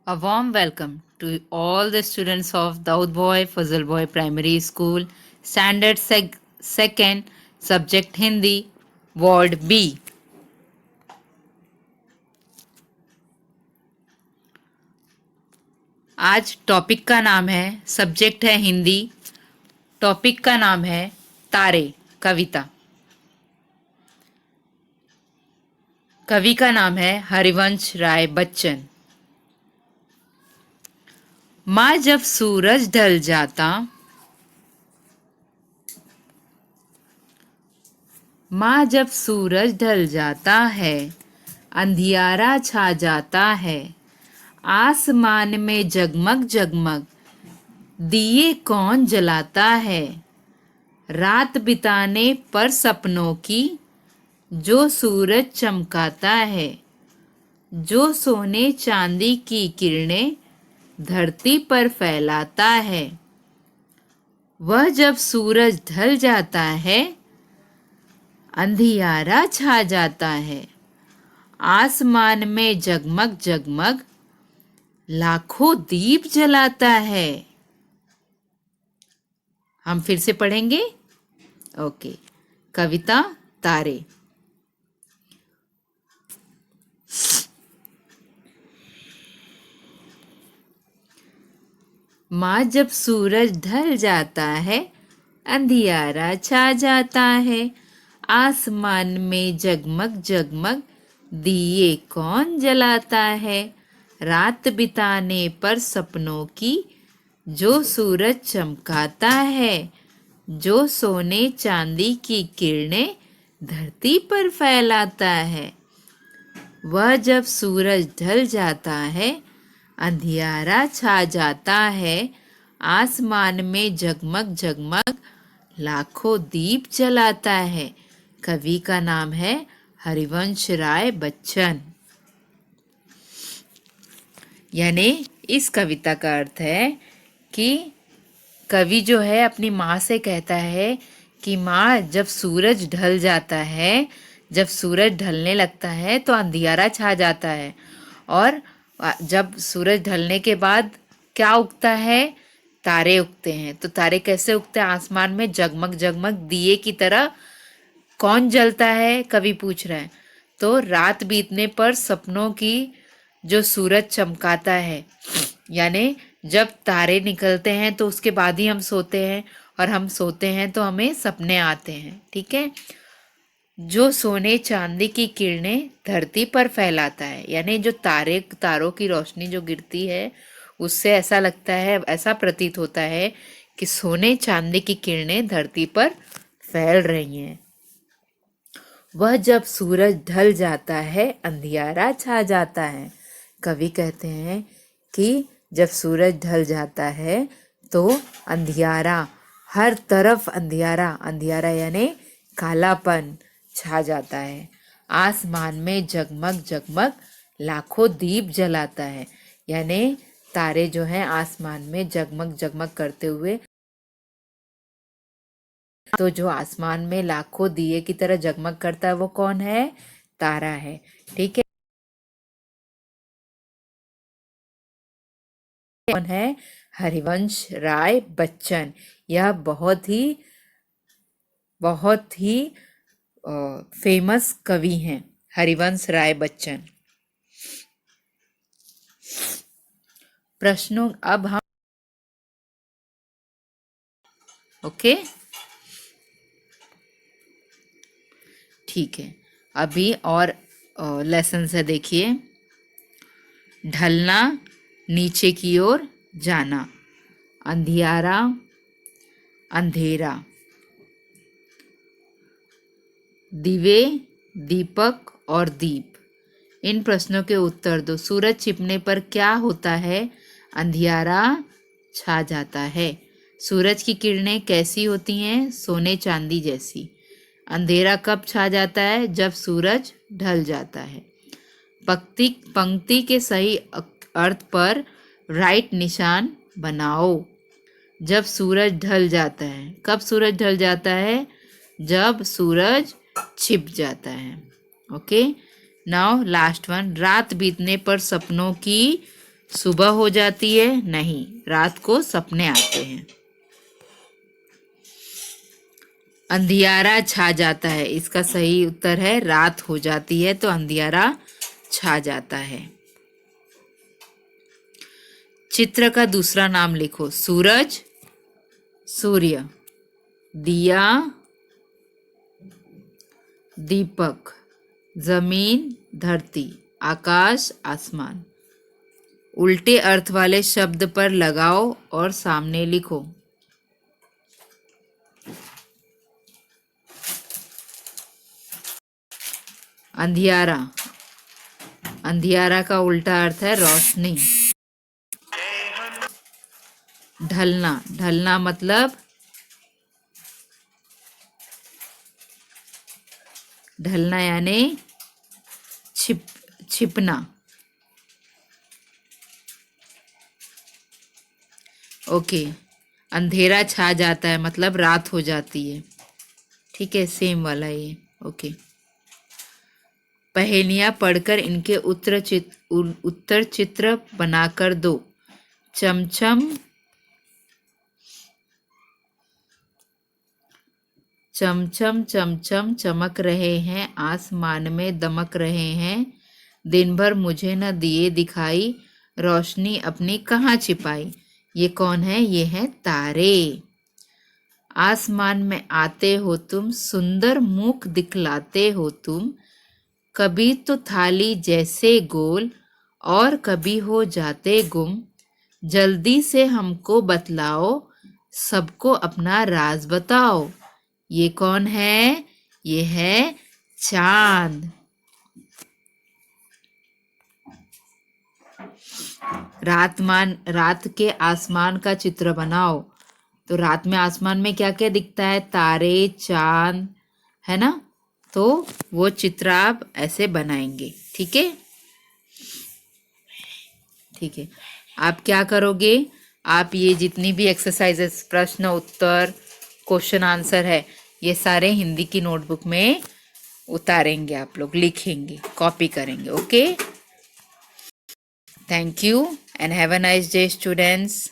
A warm welcome to all the students of Daud Boy Fazal Boy Primary School, Standard 2nd, Subject Hindi, Ward B. आज topic का नाम है, subject है Hindi, topic का नाम है तारे, कविता। कवि का नाम है हरिवंश राय बच्चन। माँ जब सूरज ढल जाता, माँ जब सूरज ढल जाता है, अंधियारा छा जाता है, आसमान में जगमग जगमग दिए कौन जलाता है, रात बिताने पर सपनों की जो सूरज चमकाता है, जो सोने चांदी की किरणें धरती पर फैलाता है। वह जब सूरज ढल जाता है, अंधियारा छा जाता है, आसमान में जगमग जगमग लाखों दीप जलाता है। हम फिर से पढ़ेंगे। ओके। कविता तारे। माँ जब सूरज ढल जाता है, अंधियारा छा जाता है, आसमान में जगमग जगमग दिए कौन जलाता है, रात बिताने पर सपनों की जो सूरज चमकाता है, जो सोने चांदी की किरणें धरती पर फैलाता है। वह जब सूरज ढल जाता है, अंधियारा छा जाता है, आसमान में जगमग जगमग लाखों दीप जलाता है। कवि का नाम है हरिवंश राय बच्चन। यानी इस कविता का अर्थ है कि कवि जो है अपनी माँ से कहता है कि माँ जब सूरज ढल जाता है, जब सूरज ढलने लगता है तो अंधियारा छा जाता है, और जब सूरज ढलने के बाद क्या उगता है, तारे उगते हैं। तो तारे कैसे उगते हैं? आसमान में जगमग जगमग दिए की तरह। कौन जलता है, कवि पूछ रहा है। तो रात बीतने पर सपनों की जो सूरज चमकाता है, यानी जब तारे निकलते हैं तो उसके बाद ही हम सोते हैं, और हम सोते हैं तो हमें सपने आते हैं। ठीक है। जो सोने चांदी की किरणें धरती पर फैलाता है, यानी जो तारों की रोशनी जो गिरती है, उससे ऐसा लगता है, ऐसा प्रतीत होता है कि सोने चांदी की किरणें धरती पर फैल रही हैं। वह जब सूरज ढल जाता है, अंधियारा छा जाता है। कवि कहते हैं कि जब सूरज ढल जाता है तो अंधियारा, हर तरफ अंधियारा, अंधियारा यानी कालापन छा जाता है। आसमान में जगमग जगमग लाखों दीप जलाता है, यानी तारे जो हैं आसमान में जगमग जगमग करते हुए, तो जो आसमान में लाखों दिए की तरह जगमग करता है वो कौन है? तारा है। ठीक है। कौन है? हरिवंश राय बच्चन। यह बहुत ही फेमस कवि हैं, हरिवंश राय बच्चन। प्रश्नों अब हम ओके, ठीक है। अभी और लेसन से देखिए। ढलना, नीचे की ओर जाना, अंधियारा, अंधेरा, दिवे, दीपक और दीप। इन प्रश्नों के उत्तर दो। सूरज छिपने पर क्या होता है? अंधियारा छा जाता है। सूरज की किरणें कैसी होती हैं? सोने चांदी जैसी। अंधेरा कब छा जाता है? जब सूरज ढल जाता है। पंक्ति के सही अर्थ पर राइट निशान बनाओ। जब सूरज ढल जाता है। कब सूरज ढल जाता है? जब सूरज छिप जाता है। ओके। Now last one. रात बीतने पर सपनों की सुबह हो जाती है? नहीं, रात को सपने आते हैं। अंधियारा छा जाता है, इसका सही उत्तर है रात हो जाती है तो अंधियारा छा जाता है। चित्र का दूसरा नाम लिखो। सूरज, सूर्य, दिया, दीपक, जमीन, धरती, आकाश, आसमान। उल्टे अर्थ वाले शब्द पर लगाओ और सामने लिखो। अंधियारा, अंधियारा का उल्टा अर्थ है रोशनी। ढलना, ढलना मतलब ढलना यानी छिपना। ओके, अंधेरा छा जाता है मतलब रात हो जाती है। ठीक है, सेम वाला ये। ओके, पहेलियां पढ़कर इनके उत्तर चित्र बनाकर दो। चमचम, चमचम चमचम चमक रहे हैं, आसमान में दमक रहे हैं। दिन भर मुझे न दिए दिखाई, रोशनी अपनी कहाँ छिपाई। ये कौन है? ये है तारे। आसमान में आते हो तुम, सुंदर मुख दिखलाते हो तुम। कभी तो थाली जैसे गोल और कभी हो जाते गुम। जल्दी से हमको बतलाओ, सबको अपना राज बताओ। ये कौन है? ये है चांद। रात के आसमान का चित्र बनाओ। तो रात में आसमान में क्या क्या दिखता है? तारे, चांद, है ना? तो वो चित्र आप ऐसे बनाएंगे। ठीक है, ठीक है। आप क्या करोगे? आप ये जितनी भी एक्सरसाइजेस, प्रश्न उत्तर, क्वेश्चन आंसर है, ये सारे हिंदी की नोटबुक में उतारेंगे। आप लोग लिखेंगे, कॉपी करेंगे। Okay, thank you and have a nice day students.